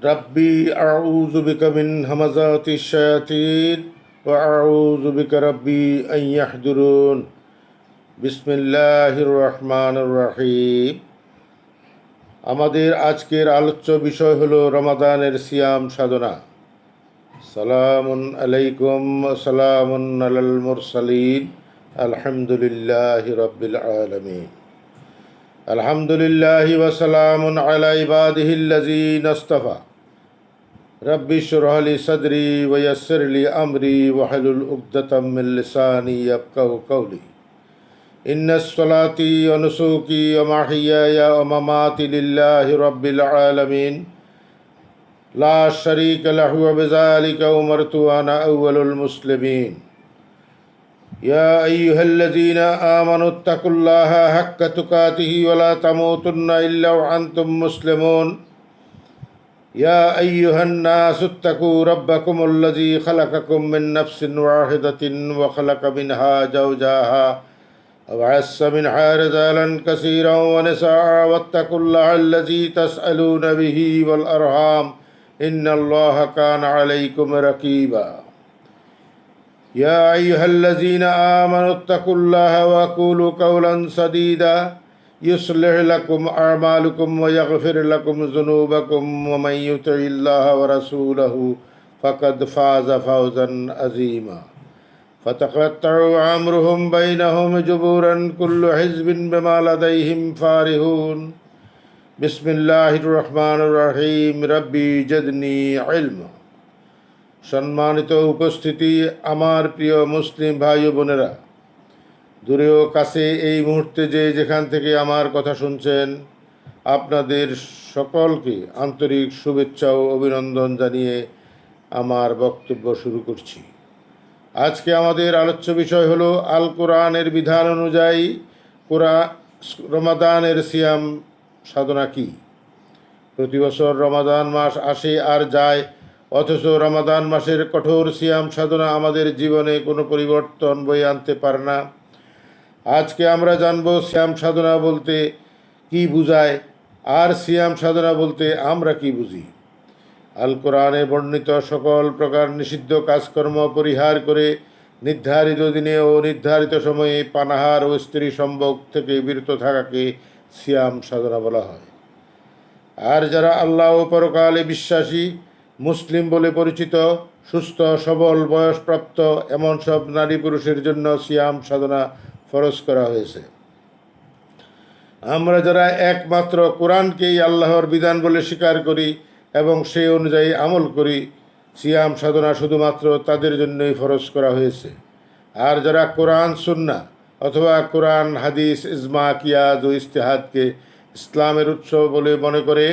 রব্বি আউযু বিকা মিন হামাযাতিশ শায়াতিন ওয়া আউযু বিকা রব্বি আন ইয়াহদুরুন। বিসমিল্লাহির রহমানির রহিম। আমাদের আজকের আলোচ্য বিষয় হলো রমাদানের সিয়াম সাধনা। সালামুন আলাইকুম ওয়া সালামুন আলাল মুরসালিন। আলহামদুলিল্লাহি রাব্বিল আলামিন। আলহামদুলিল্লাহি ওয়া সালামুন আলা ইবাদিহিল্লাযীনা ইসতাফা। রব্বি ইশরাহ লি সাদরি ওয়া ইয়াসসির লি আমরি ওয়াহলুল উকদাতাম মিন লিসানি ইয়াফকাহু কওলি। ইন্নাস সালাতি ওয়া নুসুকি ওয়া মাহইয়ায়া ওয়া মামাতি লিল্লাহি রাব্বিল আলামিন লা শারীকা লাহু ওয়া বিযালিকা উমিরতু ওয়া আনা আউওয়ালুল মুসলিমিন। ইয়া আইয়ুহাল্লাযীনা আমানুত্তাকুল্লাহা হাক্কা তুকাতিহি ওয়া লা তামুতুন্না ইল্লা ওয়া আনতুম মুসলিমুন। ইয়া আইয়ুহান নাসু ইত্তাকু রাব্বাকুমুল্লাযী খালাকাকুম মিন নাফসিন ওয়াহিদাতিন ওয়া খালাকা মিনহা যাওজাহা ওয়া বা'assa মিনহা রিজালান কাসীরান ওয়া নিসাআ ওয়াত্তাকুল্লাহাল্লাযী তাসআলুনা বিহি ওয়াল আরহাম ইন্নাল্লাহা কানা আলাইকুম রাকীবা। ইয়া আইয়ুহাল্লাযীনা আমানুত্তাকুল্লাহা ওয়া কুলু কাওলান সাদীদা يصلح لكم أعمالكم ويغفر لكم ذنوبكم ومن يطع الله ورسوله فقد فاز فوزا عظيما فتقطعوا أمرهم بينهم جبورا كل حزب بما لديهم فارحون بسم الله الرحمن الرحيم ربي زدني علما। সম্মানিত উপস্থিতি, আমার প্রিয় মুসলিম ভাই ও বোনেরা, দূরেও কাছে এই মুহূর্তে যে যেখান থেকে আমার কথা শুনছেন, আপনাদের সকলকে আন্তরিক শুভেচ্ছা ও অভিনন্দন জানিয়ে আমার বক্তব্য শুরু করছি। আজকে আমাদের আলোচ্য বিষয় হলো আল কোরআনের বিধান অনুযায়ী রমাদানের সিয়াম সাধনা কি। প্রতি বছর রমাদান মাস আসে আর যায়, অথচ রমাদান মাসের কঠোর সিয়াম সাধনা আমাদের জীবনে কোনো পরিবর্তন বয়ে আনতে পারে না। আজকে আমরা জানব সিয়াম সাধনা বলতে কি বুঝায় আর সিয়াম সাধনা বলতে আমরা কি বুঝি। আল কোরআনে বর্ণিত সকল প্রকার নিষিদ্ধ কাজকর্ম পরিহার করে নির্ধারিত দিনে ও নির্ধারিত সময়ে পানাহার ও স্ত্রী সম্ভোগ থেকে বিরত থাকাকে সিয়াম সাধনা বলা হয়। আর যারা আল্লাহ ও পরকালে বিশ্বাসী মুসলিম বলে পরিচিত, সুস্থ সবল বয়সপ্রাপ্ত এমন সব নারী পুরুষের জন্য সিয়াম সাধনা ফরজ করা হয়েছে। আমরা যারা একমাত্র কোরআনকেই আল্লাহর বিধান বলে স্বীকার করি এবং সেই অনুযায়ী আমল করি, সিয়াম সাধনা শুধুমাত্র তাদের জন্যই ফরজ করা হয়েছে। আর যারা কোরআন সুন্নাহ অথবা কোরআন হাদিস ইজমা কিয়াস ও ইজতিহাদকে ইসলামের উৎস বলে মনে করে,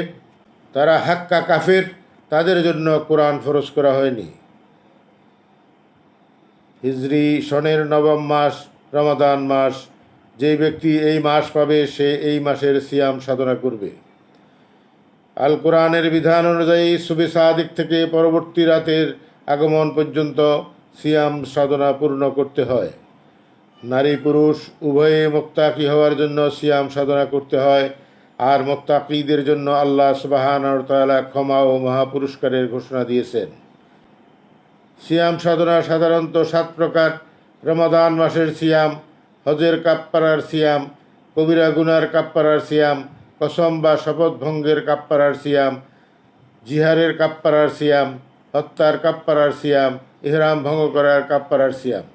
তারা হাক্কা কাফের, তাদের জন্য কোরআন ফরজ করা হয়নি। হিজরি সনের নবম মাস রমাদান মাস। যে ব্যক্তি এই মাস পাবে সে এই মাসের সিয়াম সাধনা করবে। আল কোরআনের বিধান অনুযায়ী সুবহে সাদিক থেকে পরবর্তী রাতের আগমন পর্যন্ত সিয়াম সাধনা পূর্ণ করতে হয়। নারী পুরুষ উভয়ে মুত্তাকি হওয়ার জন্য সিয়াম সাধনা করতে হয়। আর মুত্তাকিদের জন্য আল্লাহ সুবহানাহু ওয়া তাআলা ক্ষমা ও মহাপুরস্কারের ঘোষণা দিয়েছেন। সিয়াম সাধনা সাধারণত 7 প্রকার। রমাদান মাসের সিয়াম, হজের কাপ্পারার সিয়াম, কবিরা গুনার কাপ্পারার সিয়াম, কসম বা শপথ ভঙ্গের কাপ্পারার সিয়াম, জিহারের কাপ্পারার সিয়াম, হত্যার কাপ্পারার সিয়াম, ইহরাম ভঙ্গ করার কাপ্পারার সিয়াম।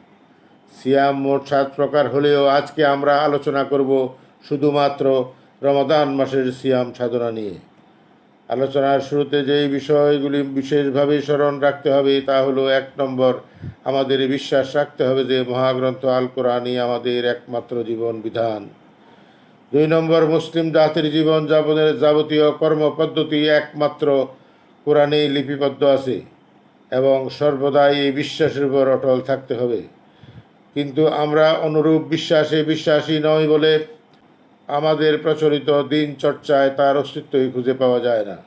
সিয়াম মোট 7 প্রকার হলেও আজকে আমরা আলোচনা করব শুধুমাত্র রমাদান মাসের সিয়াম সাধনা নিয়ে। আলোচনার শুরুতে যেই বিষয়গুলি বিশেষভাবে স্মরণ রাখতে হবে তা হলো, 1 নম্বর, আমাদের বিশ্বাস রাখতে হবে যে মহাগ্রন্থ আল কোরআনই আমাদের একমাত্র জীবন বিধান। 2 নম্বর, মুসলিম জাতির জীবন যাপনের যাবতীয় কর্মপদ্ধতি একমাত্র কোরআনেই লিপিবদ্ধ আছে এবং সর্বদাই এই বিশ্বাসের উপর অটল থাকতে হবে। কিন্তু আমরা অনুরূপ বিশ্বাসে বিশ্বাসী নই বলে আমাদের প্রচলিত দিন চর্চায় তার অস্তিত্বই খুঁজে পাওয়া যায় না।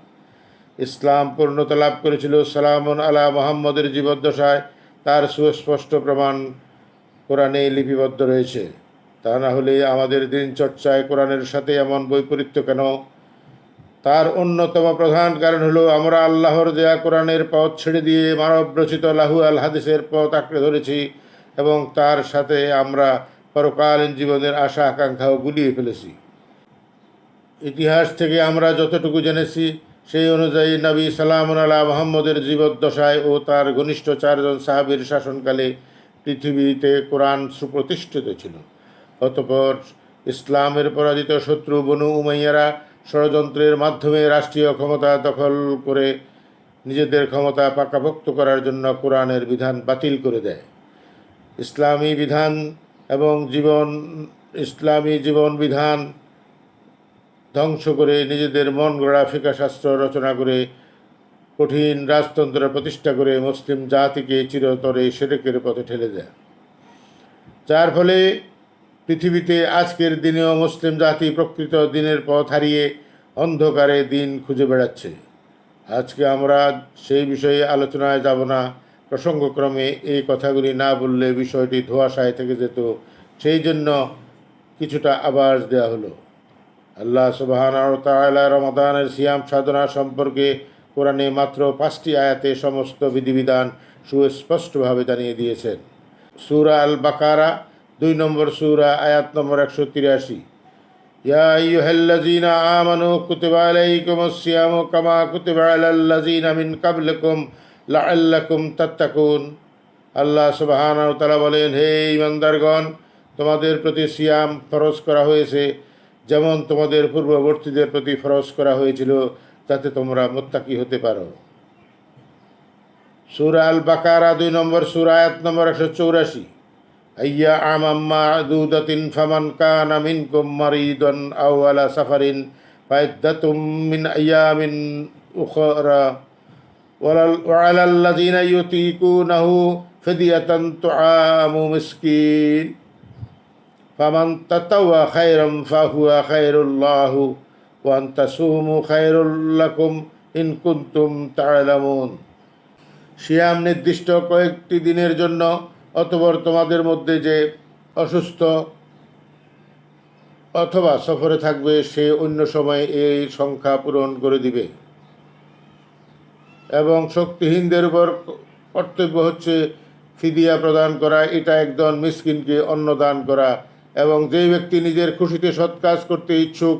ইসলাম পূর্ণতা লাভ করেছিল সালামুন আলা মুহাম্মদের জীবদ্দশায়, তার সুস্পষ্ট প্রমাণ কোরআনে লিপিবদ্ধ রয়েছে। তা না হলে আমাদের দিন চর্চায় কোরআনের সাথে এমন বৈপরীত্য কেন? তার অন্যতম প্রধান কারণ হলো আমরা আল্লাহর দেয়া কোরআনের পথ ছেড়ে দিয়ে মানব রচিত লাহু আল হাদিসের পথ আঁকড়ে ধরেছি এবং তার সাথে আমরা পরকালীন জীবনের আশা আকাঙ্ক্ষাও গুলিয়ে ফেলেছি। ইতিহাস থেকে আমরা যতটুকু জেনেছি সেই অনুযায়ী নবী সালামুন আলা মুহাম্মদের জীবদ্দশায় ও তার ঘনিষ্ঠ 4 জন সাহাবীর শাসনকালে পৃথিবীতে কোরআন সুপ্রতিষ্ঠিত ছিল। অতঃপর ইসলামের পরাজিত শত্রু বনু উমাইয়ারা ষড়যন্ত্রের মাধ্যমে রাষ্ট্রীয় ক্ষমতা দখল করে নিজেদের ক্ষমতা পাকাপোক্ত করার জন্য কোরআনের বিধান বাতিল করে দেয়। ইসলামী বিধান এবং ইসলামী জীবন বিধান ধ্বংস করে নিজেদের মন গড়া ফিকাহ শাস্ত্র রচনা করে কঠিন রাজতন্ত্র প্রতিষ্ঠা করে মুসলিম জাতিকে চিরতরে শিরকের পথে ঠেলে দেয়, যার ফলে পৃথিবীতে আজকের দিনেও মুসলিম জাতি প্রকৃত দিনের পথ হারিয়ে অন্ধকারে দিন খুঁজে বেড়াচ্ছে। আজকে আমরা সেই বিষয়ে আলোচনায় যাব না। প্রসঙ্গক্রমে এই কথাগুলি না বললে বিষয়টি ধোঁয়াশায় থেকে যেত, সেই জন্য কিছুটা আভাস দেওয়া হলো। আল্লাহ সুবহানাহু ওয়া তাআলা রমাদানের সিয়াম সাধনা সম্পর্কে কোরআনে মাত্র 5টি আয়াতে সমস্ত বিধিবিধান সুস্পষ্টভাবে জানিয়ে দিয়েছেন। সূরা আল বাকারা 2 নম্বর সূরা, আয়াত নম্বর 183। ইয়া আইয়ুহাল্লাযীনা আমানু কুতিবা আলাইকুমুস সিয়ামু কামা কুতিবা আলাল্লাযীনা মিন ক্বাবলিকুম লাআল্লাকুম তাত্তাকুন। আল্লাহ সুবহানাহু ওয়া তাআলা বলেন, হে ঈমানদারগণ, তোমাদের প্রতি সিয়াম ফরজ করা হয়েছে যেমন তোমাদের পূর্ববর্তীদের প্রতি ফরজ করা হয়েছিল, যাতে তোমরা মুত্তাকি হতে পারো। সূরা আল বাকারা 2 নম্বর সূরা, আয়াত নম্বর 184। আইয়া আমাম্মা দুদাতিন ফামান কানা মিনকুম মারিদান আও আলা সাফারিন ফাইদ্দাতুম মিন আইয়ামিন উখরা ওয়ালাল্লাযীনা ইউতীকুনাহু ফিদিয়াতান তুআমু মিসকিন ফামান তাতাওয়া খায়রান ফাহুয়া খায়রুল লাহু ওয়া আন তাসুমু খায়রুল লাকুম ইন কুনতুম তা'লামুন। সিয়াম নির্দিষ্ট কয়েকটি দিনের জন্য, অতঃপর তোমাদের মধ্যে যে অসুস্থ অথবা সফরে থাকবে সে অন্য সময় এই সংখ্যা পূরণ করে দিবে। এবং শক্তিহীনদের উপর কর্তব্য হচ্ছে ফিদিয়া প্রদান করা, এটা একজন মিসকিনকে অন্ন দান করা, এবং যেই ব্যক্তি নিজের খুশিতে সৎ কাজ করতে ইচ্ছুক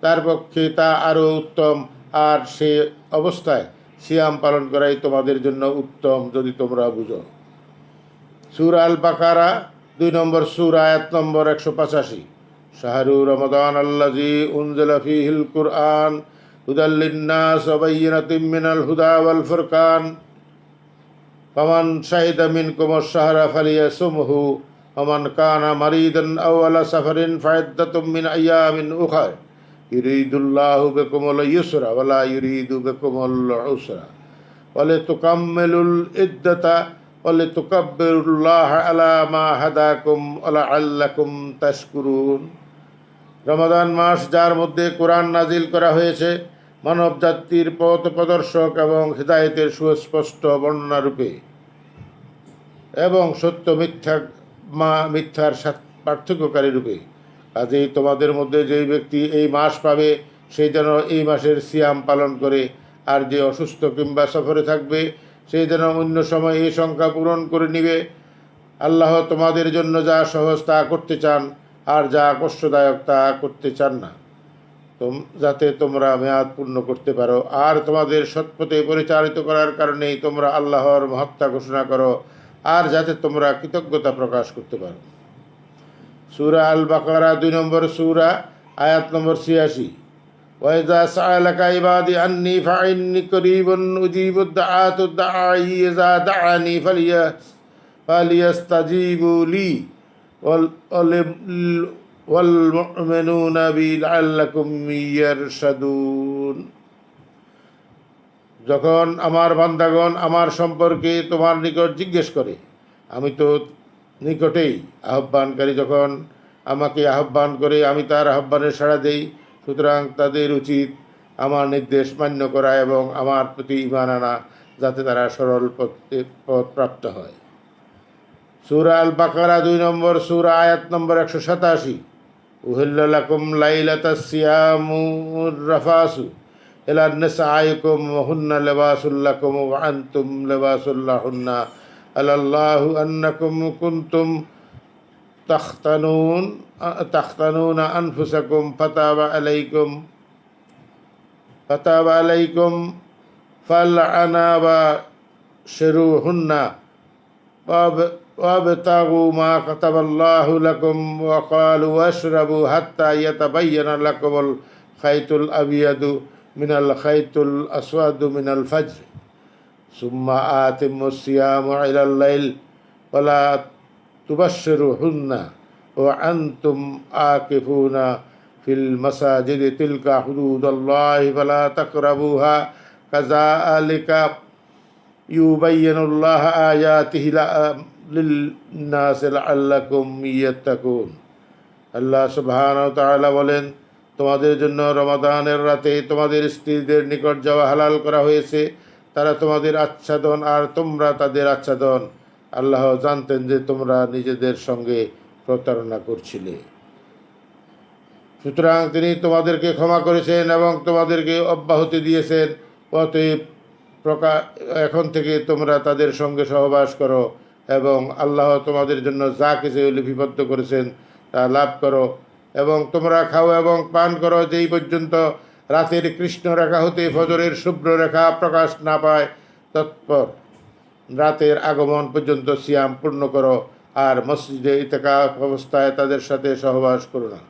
তার পক্ষে তা আরও উত্তম, আর সে অবস্থায় সিয়াম পালন করাই তোমাদের জন্য উত্তম, যদি তোমরা বুঝো। সূরা আল বাকারা 2 নম্বর সূরা, আয়াত নম্বর 185। শাহরু রমাদান আল্লাযী উনজিলা ফীহিল কুরআন হুদাল লিন্নাস ওয়া বায়্যিনাতিম মিনাল হুদা ওয়াল ফুরকান ফামান শাহিদা মিনকুমুশ শাহরা ফালিয়াসুমহু ওয়া মান কানা মারিদান আও আলা সাফারিন ফাইদ্দাতুম মিন আইয়ামিন উখর ইউরিদুল্লাহু বিকুমুল ইউসরা ওয়া লা ইউরিদু বিকুমুল উসরা ওয়া লিতুকাম্মিলুল ইদ্দাতা ওয়া লিতুকাব্বিরুল্লাহা আলা মা হাদাকুম ওয়া লাআল্লাকুম তাশকুরুন। রমাদান মাস, যার মধ্যে কোরআন নাজিল করা হয়েছে মানব জাতির পথ প্রদর্শক এবং হিদায়েতের সুস্পষ্ট বর্ণনা রূপে এবং সত্য মিথ্যার পার্থক্যকারী রূপে, কাজেই তোমাদের মধ্যে যেই ব্যক্তি এই মাস পাবে সে যেন এই মাসের সিয়াম পালন করে, আর যে অসুস্থ কিংবা সফরে থাকবে সে যেন অন্য সময় এই সংখ্যা পূরণ করে নিবে। আল্লাহ তোমাদের জন্য যা সহজ তা করতে চান, আর যা কষ্টদায়ক তা করতে চান না, যাতে তোমরা মেয়াদ পূর্ণ করতে পারো, আর তোমাদের সৎপথে পরিচালিত করার কারণেই তোমরা আল্লাহর মহত্তা ঘোষণা করো, আর যাতে তোমরা কৃতজ্ঞতা প্রকাশ করতে পারো। সূরা আল বাকারা 2 নম্বর সূরা, আয়াত নম্বর 86। ওয়াইযা সাআলাকা ইবাদি আন্নী ফাইন্নী করিবুন উজিবুদ দাআতুদ দাঈ ইযা দাআনি ফালিয়াস্তাজিবু লি ওয়াল মুমিনুনা বি লাআল্লাকুম ইয়ারশাদুন। যখন আমার বান্দাগণ আমার সম্পর্কে তোমার নিকট জিজ্ঞেস করে, আমি তো নিকটেই। আহ্বানকারী যখন আমাকে আহ্বান করে আমি তার আহ্বানে সাড়া দেই, সুতরাং তাদের উচিত আমার নির্দেশ মান্য করা এবং আমার প্রতি ঈমান আনা, যাতে তারা সরল পথ প্রাপ্ত হয়। সূরা আল বাকারা 2 নম্বর সূরা, আয়াত নম্বর 187। উহিল্লা লাকুম লাইলাতাস সিয়ামুর রাফাসু ইলা নিসাইকুম হুন্না লিবাসুল লাকুম ওয়া আনতুম লিবাসুল লাহুন্না আলাল্লাহু আন্নাকুম কুনতুম তাখতানুনা আনফুসাকুম ফাতাবা আলাইকুম ফালআনা বাশিরুহুন্না وابتغوا ما كتب الله لكم وقالوا واشربوا حتى يتبين لكم الخيط الأبيض من الخيط الأسود من الفجر ثم آتموا الصيام إلى الليل ولا تبشروهن وأنتم عاكفون في المساجد تلك حدود الله فلا تقربوها كذلك يبين الله آياته للناس لعلكم يتقون। আল্লাহ সুবহানাহু ওয়া তাআলা বলেন, তোমাদের জন্য রমাদানের রাতে তোমাদের স্ত্রীদের নিকট যাওয়া হালাল করা হয়েছে, তারা তোমাদের আচ্ছাদন আর তোমরা তাদের আচ্ছাদন। আল্লাহ জানতেন যে তোমরা নিজেদের সঙ্গে প্রতারণা করছিলে, সুতরাং তিনি তোমাদেরকে ক্ষমা করেছেন এবং তোমাদেরকে অব্যাহতি দিয়েছেন। অতএব এখন থেকে তোমরা তাদের সঙ্গে সহবাস করো এবং আল্লাহ তোমাদের জন্য যা কিছু লিপিবদ্ধ করেছেন তা লাভ করো, এবং তোমরা খাও এবং পান করো যেই পর্যন্ত রাতের কৃষ্ণ রেখা হতে ফজরের শুভ্র রেখা প্রকাশ না পায়, তৎপর রাতের আগমন পর্যন্ত সিয়াম পূর্ণ করো, আর মসজিদে ইতিকাফ অবস্থায় তাদের সাথে সহবাস করো না।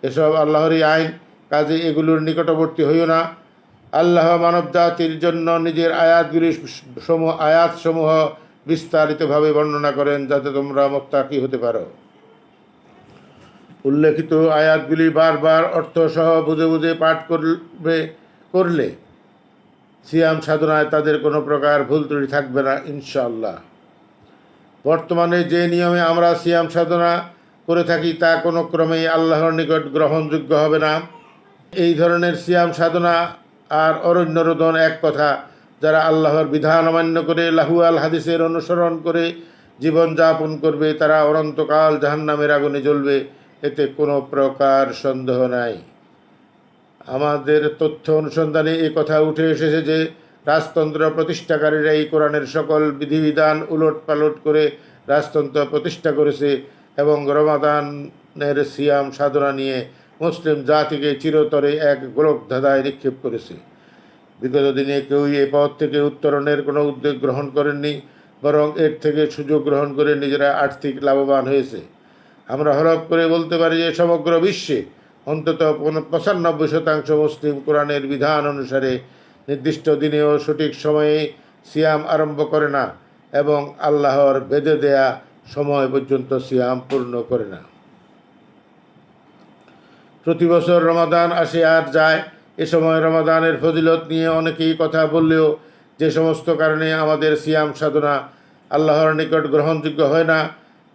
এসব আল্লাহরই আইন, কাজে এগুলোর নিকটবর্তী হইও না। আল্লাহ মানব জাতির জন্য নিজের আয়াতসমূহ বিস্তারিতভাবে বর্ণনা করেন যাতে তোমরা মুত্তাকি হতে পারো। উল্লেখিত আয়াতগুলি বারবার অর্থসহ বুঝে বুঝে পাঠ করলে সিয়াম সাধনায় তাদের কোনো প্রকার ভুল ত্রুটি থাকবে না ইনশাআল্লাহ। বর্তমানে যে নিয়মে আমরা সিয়াম সাধনা করে থাকি তা কোনো ক্রমেই আল্লাহর নিকট গ্রহণযোগ্য হবে না। এই ধরনের সিয়াম সাধনা আর অরণ্যরোদন এক কথা। যারা আল্লাহর বিধান অমান্য করে লাহুয়াল হাদিসের অনুসরণ করে জীবনযাপন করবে তারা অনন্তকাল জাহান্নামের আগুনে জ্বলবে, এতে কোনো প্রকার সন্দেহ নাই। আমাদের তথ্য অনুসন্ধানে এই কথা উঠে এসেছে যে রাজতন্ত্র প্রতিষ্ঠাকারীরা এই কোরআনের সকল বিধিবিধান উলট পালট করে রাজতন্ত্র প্রতিষ্ঠা করেছে এবং রমাদানের সিয়াম সাধনা নিয়ে মুসলিম জাতিকে চিরতরে এক গোলকধাঁধায় নিক্ষেপ করেছে। বিগত দিনে কেউই এ পথ থেকে উত্তরণের কোনো উদ্যোগ গ্রহণ করেননি, বরং এর থেকে সুযোগ গ্রহণ করে নিজেরা আর্থিক লাভবান হয়েছে। আমরা হলফ করে বলতে পারি যে সমগ্র বিশ্বে অন্তত 95% মুসলিম কোরআনের বিধান অনুসারে নির্দিষ্ট দিনে ও সঠিক সময়ে সিয়াম আরম্ভ করে না এবং আল্লাহর বেঁধে দেয়া সময় পর্যন্ত সিয়াম পূর্ণ করে না। প্রতি বছর রমাদান আসে আর যায়। এ সময় রমাদানের ফজিলত নিয়ে অনেকেই কথা বললেও যে সমস্ত কারণে আমাদের সিয়াম সাধনা আল্লাহর নিকট গ্রহণযোগ্য হয় না,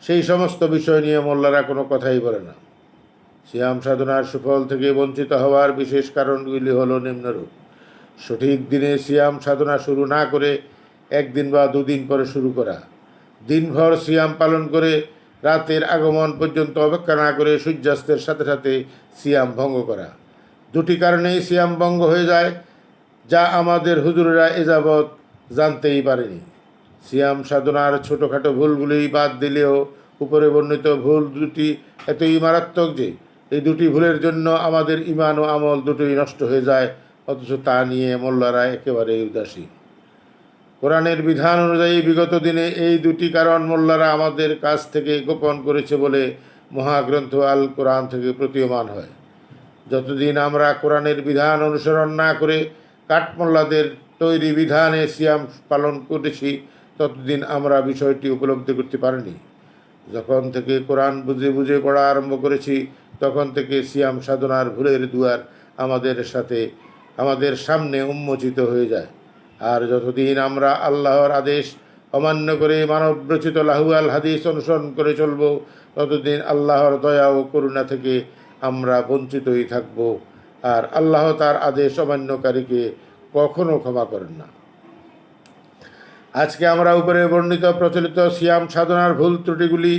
সেই সমস্ত বিষয় নিয়ে মোল্লারা কোনো কথাই বলে না। সিয়াম সাধনার সুফল থেকে বঞ্চিত হওয়ার বিশেষ কারণগুলি হলো নিম্নরূপ: সঠিক দিনে সিয়াম সাধনা শুরু না করে একদিন বা দুদিন পরে শুরু করা, দিনভর সিয়াম পালন করে রাতের আগমন পর্যন্ত অপেক্ষা না করে সূর্যাস্তের সাথে সাথে সিয়াম ভঙ্গ করা। দুটি কারণেই সিয়াম ভঙ্গ হয়ে যায়, যা আমাদের হুজুরেরা এযাবৎ জানতেই পারেনি। সিয়াম সাধনার ছোটোখাটো ভুলগুলি বাদ দিলেও উপরে বর্ণিত ভুল দুটি এতই মারাত্মক যে এই দুটি ভুলের জন্য আমাদের ঈমান ও আমল দুটোই নষ্ট হয়ে যায়, অথচ তা নিয়ে মোল্লারা একেবারেই উদাসীন। কোরআনের বিধান অনুযায়ী বিগত দিনে এই দুটি কারণ মোল্লারা আমাদের কাছ থেকে গোপন করেছে বলে মহাগ্রন্থ আল কোরআন থেকে প্রতীয়মান হয়। যতদিন আমরা কোরআনের বিধান অনুসরণ না করে কাঠমোল্লাদের তৈরি বিধানে সিয়াম পালন করেছি, ততদিন আমরা বিষয়টি উপলব্ধি করতে পারিনি। যখন থেকে কোরআন বুঝে বুঝে পড়া আরম্ভ করেছি, তখন থেকে সিয়াম সাধনার ভুলের দুয়ার আমাদের সামনে উন্মোচিত হয়ে যায়। আর যতদিন আমরা আল্লাহর আদেশ অমান্য করে মানবরচিত লাহুয়াল হাদিস অনুসরণ করে চলব, ততদিন আল্লাহর দয়া ও করুণা থেকে আমরা বঞ্চিতই থাকব। আর আল্লাহ তার আদেশ অমান্যকারীকে কখনো ক্ষমা করেন না। আজকে আমরা উপরে বর্ণিত প্রচলিত সিয়াম সাধনার ভুল ত্রুটিগুলি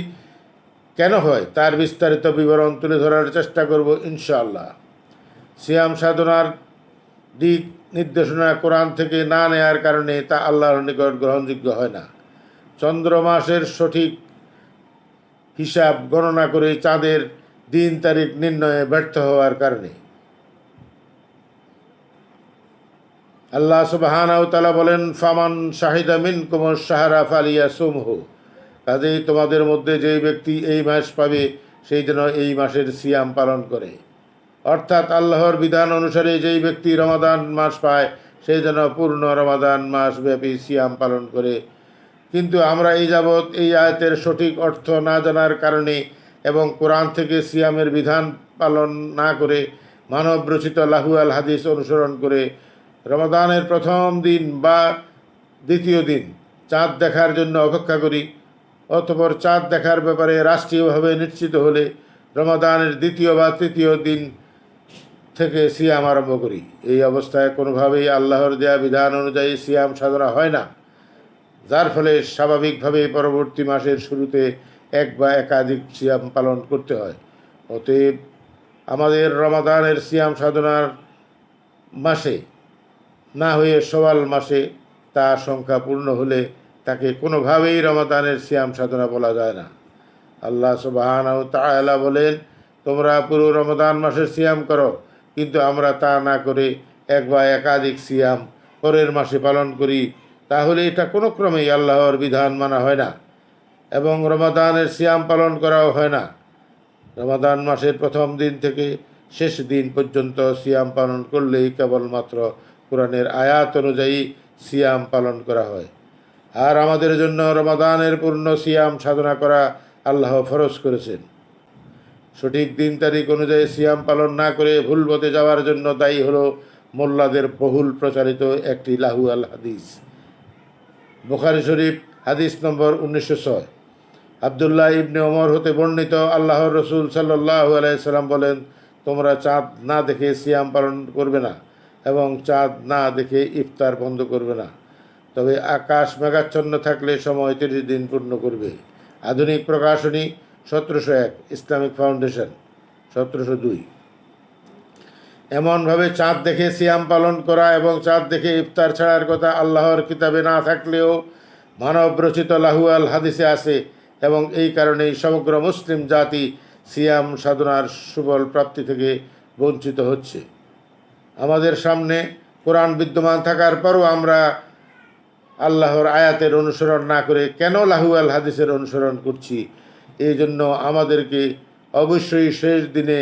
কেন হয় তার বিস্তারিত বিবরণ তুলে ধরার চেষ্টা করব ইনশাআল্লাহ। সিয়াম সাধনার দিক নির্দেশনা কোরআন থেকে না নেয়ার কারণে তা আল্লাহর নিকট গ্রহণযোগ্য হয় না। চন্দ্র মাসের সঠিক হিসাব গণনা করে চাঁদের দিন তারিখ নির্ণয়ে ব্যর্থ হওয়ার কারণে। আল্লাহ সুবহানাহু ওয়া তাআলা বলেন, ফামান শাহিদা মিনকুমুশ শাহরা ফালিয়াসুমহু, কাজেই তোমাদের মধ্যে যেই ব্যক্তি এই মাস পাবে সেই যেন এই মাসের সিয়াম পালন করে। অর্থাৎ আল্লাহর বিধান অনুসারে যেই ব্যক্তি রমাদান মাস পায় সেই যেন পূর্ণ রমাদান মাস ব্যাপী সিয়াম পালন করে। কিন্তু আমরা এই যাবৎ এই আয়াতের সঠিক অর্থ না জানার কারণে এবং কোরআন থেকে সিয়ামের বিধান পালন না করে মানব রচিত লাহুয়াল হাদিস অনুসরণ করে রমাদানের প্রথম দিন বা দ্বিতীয় দিন চাঁদ দেখার জন্য অপেক্ষা করি। অতঃপর চাঁদ দেখার ব্যাপারে রাষ্ট্রীয়ভাবে নিশ্চিত হলে রমাদানের দ্বিতীয় বা তৃতীয় দিন থেকে সিয়াম আরম্ভ করি। এই অবস্থায় কোনোভাবেই আল্লাহর দেয়া বিধান অনুযায়ী সিয়াম সাধনা হয় না, যার ফলে স্বাভাবিকভাবে পরবর্তী মাসের শুরুতে এক বা একাধিক সিয়াম পালন করতে হয়। অতএব আমাদের রমাদানের সিয়াম সাধনার মাসে না হয়ে শওয়াল মাসে তা সংখ্যা পূর্ণ হলে তাকে কোনোভাবেই রমাদানের সিয়াম সাধনা বলা যায় না। আল্লাহ সুবহানাহু ওয়া তাআলা বলেন, তোমরা পুরো রমাদান মাসের সিয়াম করো, কিন্তু আমরা তা না করে এক বা একাধিক সিয়াম পরের মাসে পালন করি, তাহলে এটা কোনো ক্রমেই আল্লাহর বিধান মানা হয় না এবং রমাদানের সিয়াম পালন করাও হয় না। রমাদান মাসের প্রথম দিন থেকে শেষ দিন পর্যন্ত সিয়াম পালন করলেই কেবলমাত্র কোরআনের আয়াত অনুযায়ী সিয়াম পালন করা হয়। আর আমাদের জন্য রমাদানের পূর্ণ সিয়াম সাধনা করা আল্লাহ ফরজ করেছেন। সঠিক দিন তারিখ অনুযায়ী সিয়াম পালন না করে ভুল পথে যাওয়ার জন্য দায়ী হলো মোল্লাদের বহুল প্রচারিত একটি লাহুয়াল হাদিস। বুখারী শরীফ হাদিস নম্বর 1906। আবদুল্লাহ ইবনে ওমর হতে বর্ণিত, আল্লাহর রসুল সাল্লাল্লাহু আলাইহি সাল্লাম বলেন, তোমরা চাঁদ না দেখে সিয়াম পালন করবে না এবং চাঁদ না দেখে ইফতার বন্ধ করবে না, তবে আকাশ মেঘাচ্ছন্ন থাকলে সময় 30 দিন পূর্ণ করবে। আধুনিক প্রকাশনী 1701, ইসলামিক ফাউন্ডেশন 1702। এমনভাবে চাঁদ দেখে সিয়াম পালন করা এবং চাঁদ দেখে ইফতার ছাড়ার কথা আল্লাহর কিতাবে না থাকলেও মানব রচিত লাহুয়াল হাদিসে আছে এবং এই কারণেই সমগ্র মুসলিম জাতি সিয়াম সাধনার সুবল প্রাপ্তি থেকে বঞ্চিত হচ্ছে। আমাদের সামনে কোরআন বিদ্যমান থাকার পরও আমরা আল্লাহর আয়াতের অনুসরণ না করে কেন লাহুয়াল হাদিসের অনুসরণ করছি? এই জন্য আমাদেরকে অবশ্যই শেষ দিনে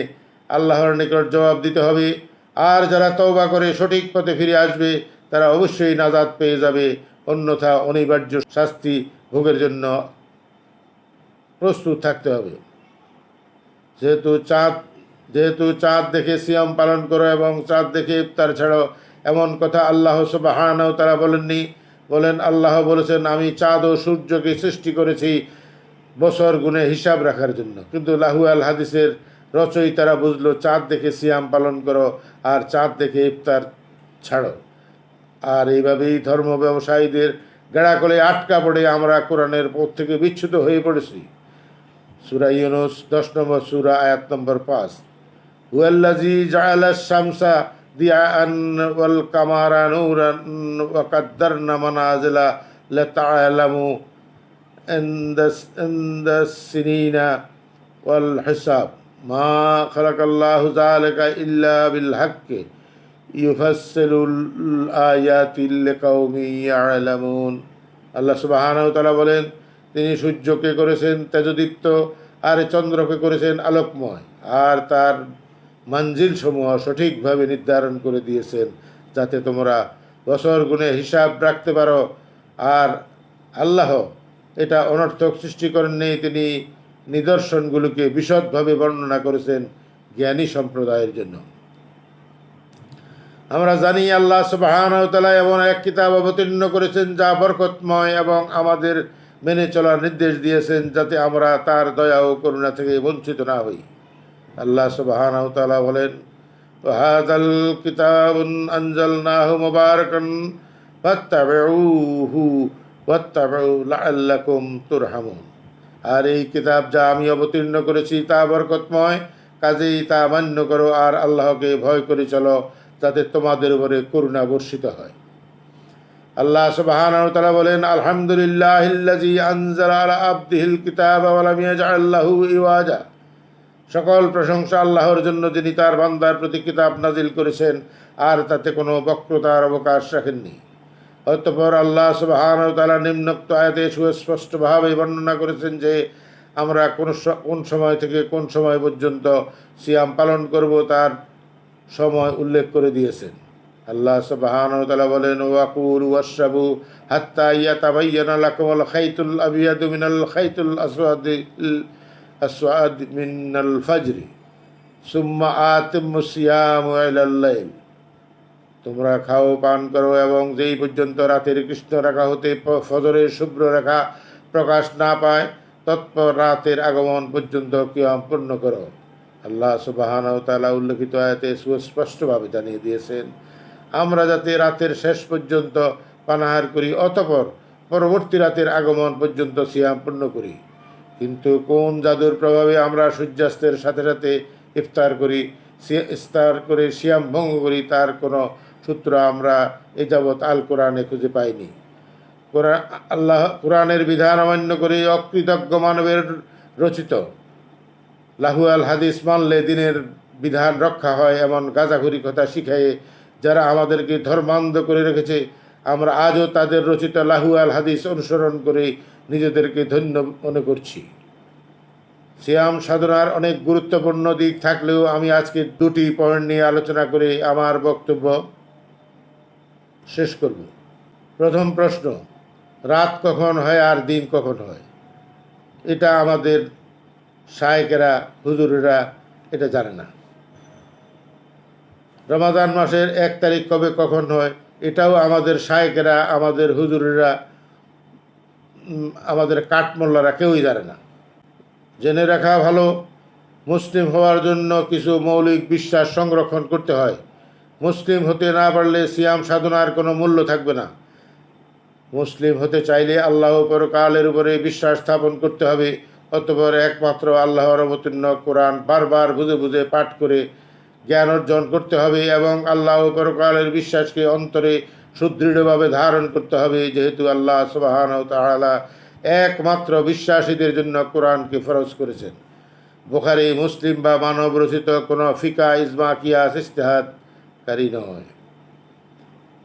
আল্লাহর নিকট জবাব দিতে হবে। আর যারা তওবা করে সঠিক পথে ফিরে আসবে তারা অবশ্যই নাজাত পেয়ে যাবে, অন্যথা অনিবার্য শাস্তি ভোগের জন্য প্রস্তুত থাকতে হবে। যেহেতু চাঁদ দেখে সিয়াম পালন করো এবং চাঁদ দেখে ইফতার ছাড়ো, এমন কথা আল্লাহ সুবহানাহু ওয়া তাআলা বলেননি। বলেন, আল্লাহ বলেছেন, আমি চাঁদ ও সূর্যকে সৃষ্টি করেছি বছর গুণে হিসাব রাখার জন্য। কিন্তু লাহুয়াল হাদিসের রচয়িতারা বুঝলো চাঁদ দেখে সিয়াম পালন করো আর চাঁদ দেখে ইফতার ছাড়ো। আর এইভাবেই ধর্ম ব্যবসায়ীদের গেড়াকলে আটকা পড়ে আমরা কোরআনের পথ থেকে বিচ্যুত হয়ে পড়েছি। সূরা ইউনূস 10 নম্বর সূরা, আয়াত নম্বর 5। হুয়াল্লাযী জাআলাশ শামসা দিয়াআন ওয়াল কামারা নূরান ওয়া কাদ্দারনা মানাজিলা লিতা'লামু ইনদাস সিনিনা ওয়াল হিসাব মা খালাকাল্লাহু যালিকা ইল্লা বিল হাক্কি ইউফাসসিলুল আয়াতি লিকাওমিন ইয়া'লামুন। আল্লাহ সুবহানাহু ওয়া তাআলা বলেন, তিনি সূর্যকে করেছেন তেজদীপ্ত আর চন্দ্রকে করেছেন আলোকময় আর তার মঞ্জিল সমূহ সঠিকভাবে নির্ধারণ করে দিয়েছেন যাতে তোমরা বছর গুণে হিসাব রাখতে পারো। আর আল্লাহ এটা অনর্থক সৃষ্টি করেননি, তিনি নিদর্শনগুলোকে বিশদভাবে বর্ণনা করেছেন জ্ঞানী সম্প্রদায়ের জন্য। আমরা জানি আল্লাহ সুবহানাহু ওয়া তাআলা এমন এক কিতাব অবতীর্ণ করেছেন যা বরকতময় এবং আমাদের মেনে চলার নির্দেশ দিয়েছেন যাতে আমরা তার দয়া ও করুণা থেকে বঞ্চিত না হই। আল্লাহ সুবহানাহু ওয়া তাআলা বলেন, ওয়াহাযাল কিতাবুন আনজালনাহু মুবারাকান ফাত্তাবিউহু ওয়াত্তাবিউ লাআল্লাকুম তুরহামুন। আর এই কিতাব যা আমি অবতীর্ণ করেছি তা বরকতময়, কাজেই তা মান্য করো আর আল্লাহকে ভয় করে চলো, যাতে তোমাদের উপরে করুণা বর্ষিত হয়। আল্লাহ সুবহানাহু ওয়া তাআলা বলেন, আলহামদুলিল্লাহিল্লাযী আনজালা আলা আবদিহিল কিতাবা ওয়া লাম ইয়াজআল লাহু ইওয়াজা। সকল প্রশংসা আল্লাহর জন্য, যিনি তার বান্দার প্রতি কিতাব নাজিল করেছেন আর তাতে কোনো বক্রতার অবকাশ রাখেননি। অতঃপর আল্লাহ সুবহানাহু ওয়া তাআলা নিম্নোক্ত আয়াতে সুস্পষ্টভাবে বর্ণনা করেছেন যে আমরা কোন সময় থেকে কোন সময় পর্যন্ত সিয়াম পালন করব, তার সময় উল্লেখ করে দিয়েছেন। আল্লাহ সুবহানাহু ওয়া তাআলা বলেন, ওয়াকুলু ওয়াশরাবু হাত্তা ইয়াতাবায়্যানা লাকুমুল খাইতুল আবিয়াদু মিনাল খাইতুল আসওয়াদ মিনাল ফাজরি সুম্মা আতিম্মুস সিয়াম ইলাল লাইল। তোমরা খাও, পান করো এবং যেই পর্যন্ত রাতের কৃষ্ণ রেখা হতে ফজরের শুভ্র রেখা প্রকাশ না পায় তৎপর রাতের আগমন পর্যন্ত কিয়াম পূর্ণ করো। আল্লাহ সুবহানাহু ওয়া তাআলা উল্লেখিত আয়াতে সুস্পষ্টভাবে জানিয়ে দিয়েছেন আমরা যাতে রাতের শেষ পর্যন্ত পানাহার করি, অতঃপর পরবর্তী রাতের আগমন পর্যন্ত সিয়াম পূর্ণ করি। কিন্তু কোন জাদুর প্রভাবে আমরা সূর্যাস্তের সাথে সাথে ইফতার করে সিয়াম ভঙ্গ করি, তার কোনো সূত্র আমরা এ যাবৎ আল কোরআনে খুঁজে পাইনি। কোরআনের বিধান অমান্য করে অকৃতজ্ঞ মানবের রচিত লাহু আল হাদিস মানলে দিনের বিধান রক্ষা হয় এমন গাঁজাখুরি কথা শিখায়ে যারা আমাদেরকে ধর্মান্ধ করে রেখেছে, আমরা আজও তাদের রচিত লাহু আল হাদিস অনুসরণ করে নিজেদেরকে ধন্য মনে করছি। সিয়াম সাধনার অনেক গুরুত্বপূর্ণ দিক থাকলেও আমি আজকে দুটি পয়েন্ট নিয়ে আলোচনা করে আমার বক্তব্য শেষ করব। প্রথম প্রশ্ন, রাত কখন হয় আর দিন কখন হয়? এটা আমাদের শায়েকেরা, হুজুরেরা এটা জানে না। রমাদান মাসের 1 তারিখ কবে কখন হয় এটাও আমাদের শায়েকেরা, আমাদের হুজুরেরা, আমাদের কাঠমোল্লারা কেউই জানে না। জেনে রাখা ভালো, মুসলিম হওয়ার জন্য কিছু মৌলিক বিশ্বাস সংরক্ষণ করতে হয়। মুসলিম হতে না পারলে সিয়াম সাধনার কোনো মূল্য থাকবে না। মুসলিম হতে চাইলে আল্লাহ পরকালের উপরে বিশ্বাস স্থাপন করতে হবে। অতঃপর একমাত্র আল্লাহর অবতীর্ণ কোরআন বারবার বুঝে বুঝে পাঠ করে জ্ঞান অর্জন করতে হবে এবং আল্লাহ পরকালের বিশ্বাসকে অন্তরে সুদৃঢ়ভাবে ধারণ করতে হবে, যেহেতু আল্লাহ সুবহানাহু ওয়া তাআলা একমাত্র বিশ্বাসীদের জন্য কোরআনকে ফরজ করেছেন। বুখারী, মুসলিম বা মানব রচিত কোনো ফিকা, ইজমা, কিয়াস, ইজতিহাদকারী নয়।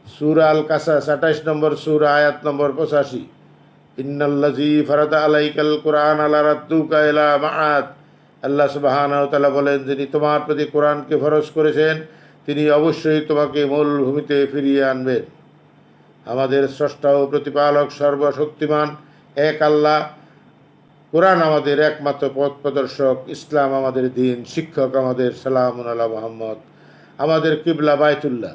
সূরা আল কাসাস 28 নম্বর সূরা, আয়াত নম্বর 85, ইন্নাল্লাযী ফারাদা আলাইকাল কুরআন আলা রাদ্দুকা ইলা মাআদ। আল্লাহ সুবহানাহু ওয়া তাআলা বলেন, যিনি তোমার প্রতি কোরআনকে ফরজ করেছেন তিনি অবশ্যই তোমাকে মূল ভূমিতে ফিরিয়ে আনবেন। আমাদের স্রষ্টা ও প্রতিপালক সর্বশক্তিমান এক আল্লাহ। কোরআন আমাদের একমাত্র পথ প্রদর্শক, ইসলাম আমাদের দিন, শিক্ষক আমাদের সালামুন আলা মুহাম্মদ, আমাদের কিবলা বাইতুল্লাহ।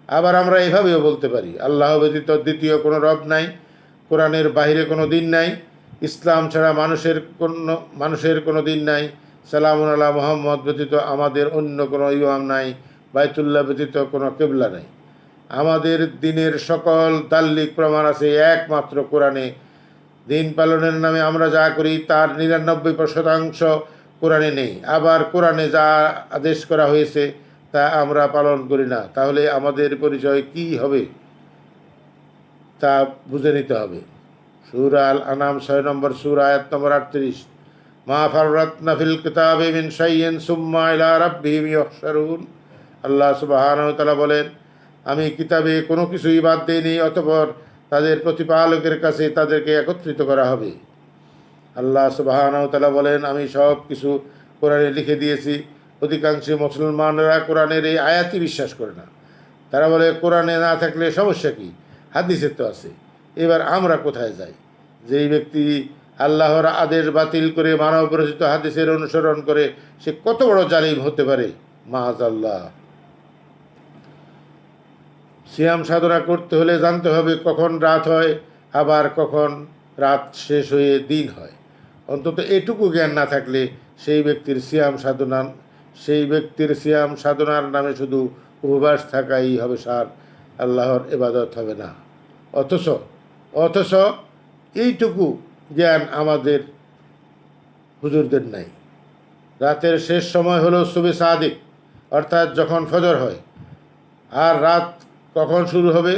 আবার আমরা এভাবেও বলতে পারি, আল্লাহ ব্যতীত দ্বিতীয় কোনো রব নাই, কোরআনের বাইরে কোনো দিন নাই, ইসলাম ছাড়া মানুষের কোনো দিন নাই, সালামুন আলা মুহাম্মদ ব্যতীত আমাদের অন্য কোনো ইমাম নাই, বাইতুল্লাহ ব্যতীত কোনো কিবলা নাই। আমাদের দিনের সকল দাল্লিক প্রমাণ আছে একমাত্র কোরআনে। দিন পালনের নামে আমরা যা করি তার 99% কোরআনে নেই। আবার কোরআনে যা আদেশ করা হয়েছে তা আমরা পালন করি না। তাহলে আমাদের পরিচয় কি হবে তা বুঝে নিতে হবে। সূরা আল আনাম 6 নম্বর সূরা, আয়াত নম্বর 38, মা ফাররাতনা ফিল কিতাবি মিন শাইইন সুম্মা ইলা রাব্বিহিম ইউহশারুন। আল্লাহ সুবহানাহু ওয়া তাআলা বলেন, আমি কিতাবে কোনো কিছুই বাদ দেইনি, অতঃপর তাদের প্রতিপালকের কাছে তাদেরকে একত্রিত করা হবে। আল্লাহ সুবহানাহু ওয়া তাআলা বলেন, আমি সব কিছু কোরআনে লিখে দিয়েছি। অধিকাংশ মুসলমানরা কোরআনের এই আয়াতই বিশ্বাস করে না। তারা বলে, কোরআনে না থাকলে সমস্যা কি, হাদিসে তো আছে। এবার আমরা কোথায় যাই? যেই ব্যক্তি আল্লাহর আদেশ বাতিল করে মানব রচিত হাদিসের অনুসরণ করে সে কত বড় জালিম হতে পারে, মাআযাল্লাহ। সিয়াম সাধনা করতে হলে জানতে হবে কখন রাত হয়, আবার কখন রাত শেষ হয়ে দিন হয়। অন্তত এটুকু জ্ঞান না থাকলে সেই ব্যক্তির সিয়াম সাধনার নামে শুধু উপবাস থাকাই হবে সার, আল্লাহর ইবাদত হবে না। অথচ এইটুকু জ্ঞান আমাদের হুজুরদের নাই। রাতের শেষ সময় হলো সুবে সাদিক, অর্থাৎ যখন ফজর হয়। আর রাত কখন শুরু হবে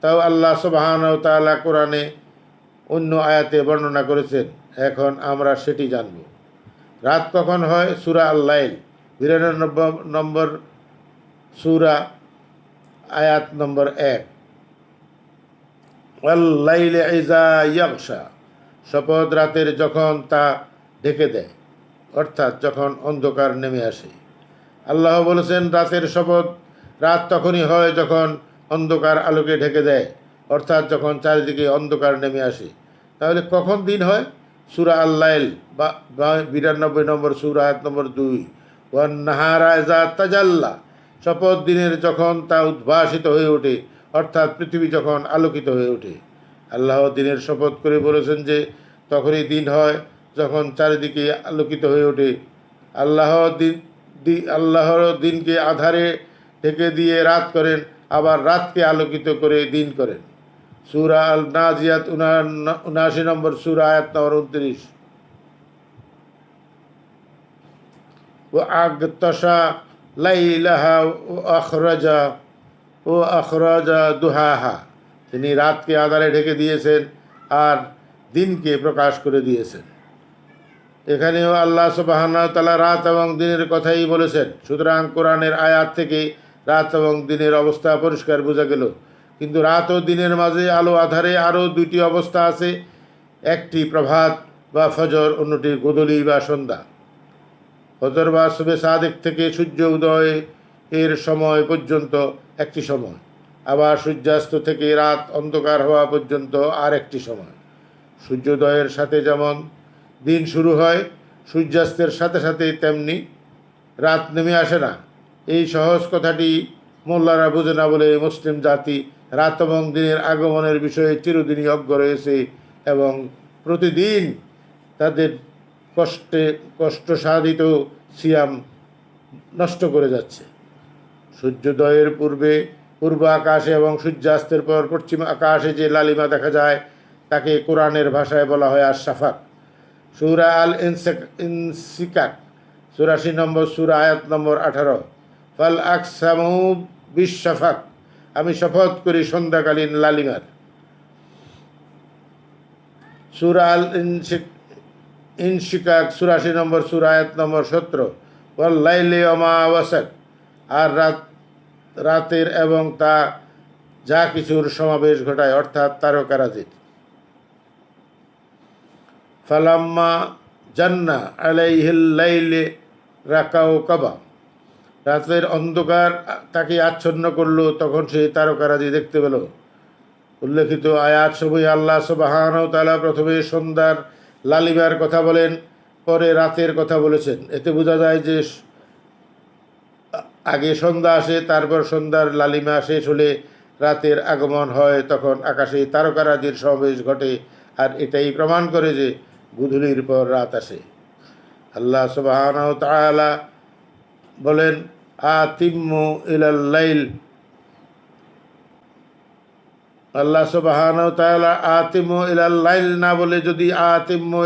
তাও আল্লাহ সুবহানাহু ওয়া তাআলা কোরআনে অন্য আয়াতে বর্ণনা করেছেন। এখন আমরা সেটি জানব। রাত কখন হয়? সূরা আল-লাইল ৯২ নম্বর সূরা, আয়াত নম্বর ১। ওয়াল-লাইলি ইযা ইয়াগশা, শপথ রাতের যখন তা ঢেকে দেয়, অর্থাৎ যখন অন্ধকার নেমে আসে। আল্লাহ বলেছেন রাতের শপথ, রাত তখনই হয় যখন অন্ধকার আলোকে ঢেকে দেয়, অর্থাৎ যখন চারিদিকে অন্ধকার নেমে আসে। তাহলে কখন দিন হয়? সূরা আল-লাইল ৯২ নম্বর সূরা, আয়াত নম্বর ২। ওয়ান নাহারা ইযা তাজাল্লা, শপথ দিনের যখন তা উদ্ভাসিত হয়ে ওঠে, অর্থাৎ পৃথিবী যখন আলোকিত হয়ে ওঠে। আল্লাহ দিনের শপথ করে বলেছেন যে তখনই দিন হয় যখন চারিদিকে আলোকিত হয়ে ওঠে। আল্লাহর দিনকে আধারে ঢেকে দিয়ে রাত করেন, আবার রাতকে আলোকিত করে দিন করেন। সূরা আল নাজিয়াত ৭৯ নম্বর সূরা, আয়াত নম্বর ২৯। ওয়া আগতাশা লাইলাহা ও আখরাজা দুহাহা, তিনি রাতকে আধারে ঢেকে দিয়েছেন আর দিনকে প্রকাশ করে দিয়েছেন। এখানেও আল্লাহ সুবহানাহু ওয়া তাআলা রাত এবং দিনের কথাই বলেছেন। সুতরাং কোরআনের আয়াত থেকে রাত এবং দিনের অবস্থা পরিষ্কার বোঝা গেল। কিন্তু রাত ও দিনের মাঝে আলো আধারে আরও দুইটি অবস্থা আছে। একটি প্রভাত বা ফজর, অন্যটি গোধূলি বা সন্ধ্যা। ফজর বা শুবে সাদেক থেকে সূর্য উদয় এর সময় পর্যন্ত একটি সময়, আবার সূর্যাস্ত থেকে রাত অন্ধকার হওয়া পর্যন্ত আর একটি সময়। সূর্যোদয়ের সাথে যেমন দিন শুরু হয়, সূর্যাস্তের সাথে সাথে তেমনি রাত নেমে আসে না। এই সহজ কথাটি মোল্লারা বোঝে না বলে মুসলিম জাতি রাত এবং দিনের আগমনের বিষয়ে চিরদিনই অজ্ঞ রয়েছে এবং প্রতিদিন তাদের কষ্টসাধিত সিয়াম নষ্ট করে যাচ্ছে। সূর্যোদয়ের পূর্বে পূর্ব আকাশে এবং সূর্যাস্তের পর পশ্চিম আকাশে যে লালিমা দেখা যায় তাকে কোরআনের ভাষায় বলা হয় আশ-শাফাক। সূরা আল ইনসিকাক ৮৪ নম্বর সূরা, আয়াত নম্বর ১৮। ফাল আকসামু বিশ-শাফাক, আমি শপথ করি সন্ধ্যাকালীন লালিমার। সূরা আল ইনশিকাক ৮৪ নম্বর সূরা, আয়াত নম্বর ১৭। ওয়াল লাইলি ওয়া মা ওয়াসাক, আর রাতের এবং তা যা কিছুর সমাবেশ ঘটায়, অর্থাৎ তারকারাজির। ফালাম্মা জান্না আলাইহিল লাইলি রাকাউকাবা, রাতের অন্ধকার তাকে আচ্ছন্ন করলো, তখন সে তারকারাজি দেখতে পেল। উল্লেখিত আয়াত সবই আল্লাহ সুবহানাহু ওয়া তাআলা প্রথমে সন্ধ্যার লালিমার কথা বলেন, পরে রাতের কথা বলেছেন। এতে বোঝা যায় যে আগে সন্ধ্যা আসে, তারপর সন্ধ্যার লালিমা শেষ হলে রাতের আগমন হয়, তখন আকাশে তারকারাজির সমাবেশ ঘটে। আর এটাই প্রমাণ করে যে গোধূলির পর রাত আসে। আল্লাহ সুবহানাহু ওয়া তাআলা বলেন আতিম্মু ইলাল লাইল, আল্লাহ সুবহানাহু ওয়া তাআলা আতিম্মু ইলাল লাইল না বলে যদি আতিম্মু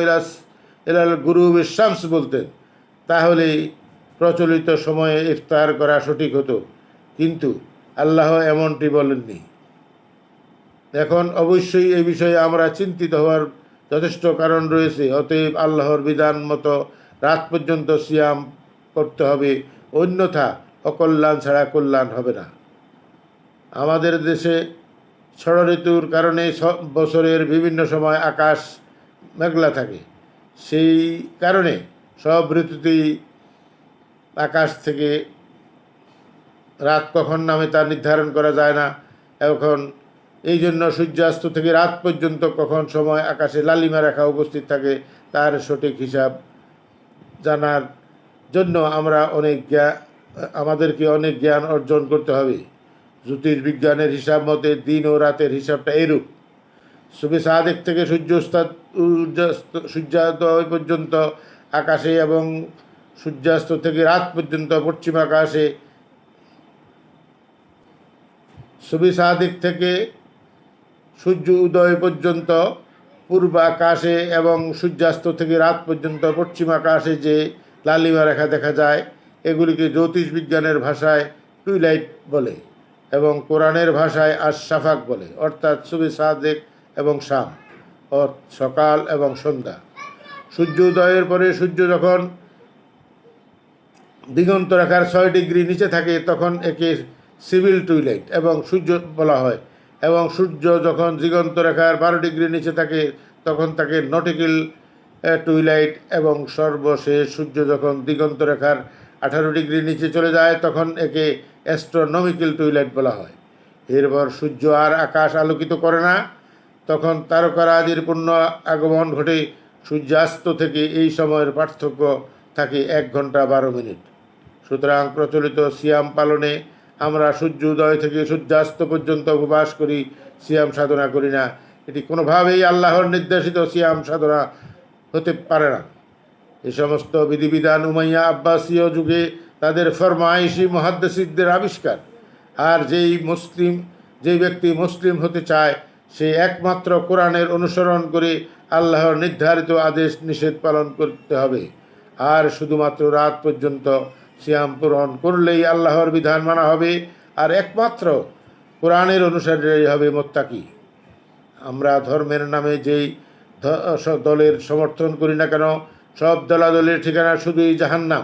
ইলাল গুরুবিশ শামস বলতেন তাহলে প্রচলিত সময়ে ইফতার করা সঠিক হতো, কিন্তু আল্লাহ এমনটি বলেননি। এখন অবশ্যই এই বিষয়ে আমরা চিন্তিত হওয়ার যথেষ্ট কারণ রয়েছে। অতএব আল্লাহর বিধান মতো রাত পর্যন্ত সিয়াম করতে হবে, অন্যথা অকল্যাণ ছাড়া কল্যাণ হবে না। আমাদের দেশে ষড় ঋতুর কারণে বছরের বিভিন্ন সময় আকাশ মেঘলা থাকে। সেই কারণে সব ঋতুতেই আকাশ থেকে রাত কখন নামে তা নির্ধারণ করা যায় না। এখন এই জন্য সূর্যাস্ত থেকে রাত পর্যন্ত কখন সময় আকাশে লালিমা রেখা উপস্থিত থাকে তার সঠিক হিসাব জানার জন্য আমাদেরকে অনেক জ্ঞান অর্জন করতে হবে। জ্যোতির্বিজ্ঞানের হিসাব মতে দিন ও রাতের হিসাবটা এরূপ: শুবে সাদেক থেকে সূর্যোদয় পর্যন্ত আকাশে এবং সূর্যাস্ত থেকে রাত পর্যন্ত পশ্চিম আকাশে, শুবে সাদেক থেকে সূর্য উদয় পর্যন্ত পূর্ব আকাশে এবং সূর্যাস্ত থেকে রাত পর্যন্ত পশ্চিম আকাশে যে লালিমা রেখা দেখা যায় এগুলিকে জ্যোতিষবিজ্ঞানের ভাষায় টুইলাইট বলে। এবং কোরআনের ভাষায় আশ-শাফাক বলে, অর্থাৎ সুবহ সাদেক এবং শাম, সকাল এবং সন্ধ্যা। সূর্য উদয়ের পরে সূর্য যখন দিগন্ত রেখার 6 ডিগ্রি নিচে থাকে তখন একে সিভিল টুইলাইট এবং সূর্য বলা হয়, এবং সূর্য যখন দিগন্ত রেখার 12 ডিগ্রি নিচে থাকে তখন তাকে নটিক্যাল টুইলাইট, এবং সর্বশেষ সূর্য যখন দিগন্ত রেখার 18 ডিগ্রি নিচে চলে যায় তখন একে অ্যাস্ট্রোনমিক্যাল টুইলাইট বলা হয়। এরপর সূর্য আর আকাশ আলোকিত করে না, তখন তারকারাজির পূর্ণ আগমন ঘটে। সূর্যাস্ত থেকে এই সময়ের পার্থক্য থাকে 1 ঘন্টা 12 মিনিট। সুতরাং প্রচলিত সিয়াম পালনে আমরা সূর্য উদয় থেকে সূর্যাস্ত পর্যন্ত উপবাস করি, সিয়াম সাধনা করি না। এটি কোনোভাবেই আল্লাহর নির্দেশিত সিয়াম সাধনা হতে পারে না। এ সমস্ত বিধিবিধান উমাইয়া আব্বাসীয় যুগে তাদের ফরমায়েশি মুহাদ্দিসদের আবিষ্কার। আর যেই ব্যক্তি মুসলিম হতে চায় সে একমাত্র কোরআনের অনুসরণ করে আল্লাহর নির্ধারিত আদেশ নিষেধ পালন করতে হবে। আর শুধুমাত্র রাত পর্যন্ত সিয়াম পূরণ করলেই আল্লাহর বিধান মানা হবে, আর একমাত্র কোরআনের অনুসারী হবে মুত্তাকি। আমরা ধর্মের নামে যেই দলের সমর্থন করি না কেন, সব দলাদলের ঠিকানা শুধুই জাহান্নাম।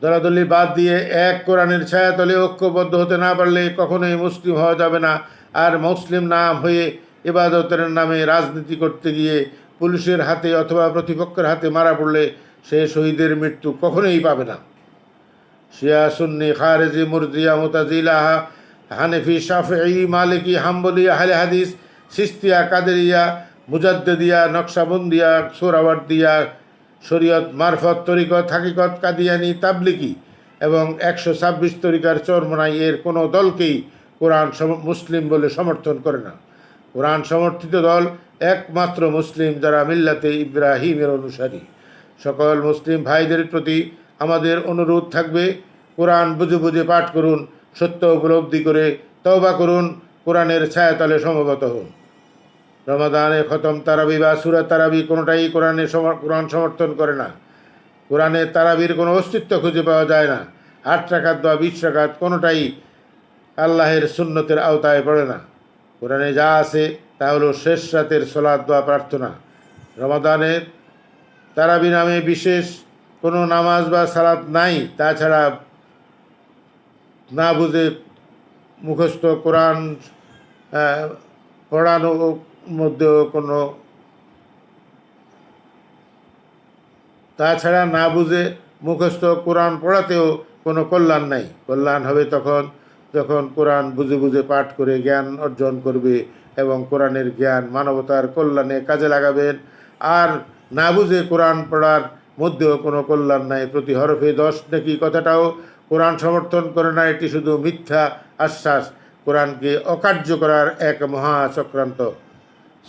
দলাদলি বাদ দিয়ে এক কোরআনের ছায়াতলে ঐক্যবদ্ধ হতে না পারলে কখনোই মুসলিম হওয়া যাবে না। আর মুসলিম নাম হয়ে ইবাদতের নামে রাজনীতি করতে গিয়ে পুলিশের হাতে অথবা প্রতিপক্ষের হাতে মারা পড়লে সে শহীদের মৃত্যু কখনোই পাবে না। শিয়া, সুন্নি, খারেজি, মুরজিয়া, মুতাজিলা, হানেফি, শাফেঈ, মালিকি, হাম্বলি, আহলে হাদিস, সিস্তিয়া, কাদেরিয়া, মুজাদ্দিদিয়া, নকশাবন্দিয়া, সোহরাওয়ার্দিয়া, শরীয়ত, মারফত, তরিকত, হাকিকত, কাদিয়ানি, তাবলিকি এবং 126 তরিকার চরমনাই এর কোনো দলকেই কোরআন মুসলিম বলে সমর্থন করে না। কোরআন সমর্থিত দল একমাত্র মুসলিম যারা মিল্লাতে ইব্রাহিমের অনুসারী। সকল মুসলিম ভাইদের প্রতি আমাদের অনুরোধ থাকবে, কোরআন বুঝে বুঝে পাঠ করুন, সত্য উপলব্ধি করে তওবা করুন, কোরআনের ছায়াতলে সমবেত হন। রমাদানে খতম তারাবি বা সূরা তারাবি কোনোটাই কোরআন সমর্থন করে না। কোরআনের তারাবির কোনো অস্তিত্ব খুঁজে পাওয়া যায় না। 8 রাকাত বা 20 রাকাত কোনোটাই আল্লাহের সুন্নতের আওতায় পড়ে না। কোরআনে যা আছে তা হলো শেষ রাতের সালাত দোয়া প্রার্থনা। রমাদানের তারাবি নামে বিশেষ কোনো নামাজ বা সালাত নাই। তাছাড়া না বুঝে মুখস্থ কোরআন পড়ানো মধ্যেও কোনো তাছাড়া না বুঝে মুখস্থ কোরআন পড়াতেও কোনো কল্যাণ নাই। কল্যাণ হবে তখন যখন কোরআন বুঝে বুঝে পাঠ করে জ্ঞান অর্জন করবে এবং কোরআনের জ্ঞান মানবতার কল্যাণে কাজে লাগাবেন। আর না বুঝে কোরআন পড়ার মধ্যেও কোনো কল্যাণ নাই। প্রতি হরফে 10 নেকি কথাটাও কোরআন সমর্থন করে না। এটি শুধু মিথ্যা আশ্বাস, কোরআনকে অকার্য করার এক মহা চক্রান্ত।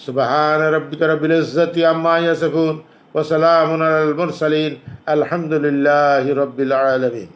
সুবহান রাব্বিকা রাব্বিল ইজ্জাতি আম্মা ইয়াসিফুন ওয়া সালামুন আলাল মুরসালিন আলহামদুলিল্লাহি রাব্বিল আলামিন।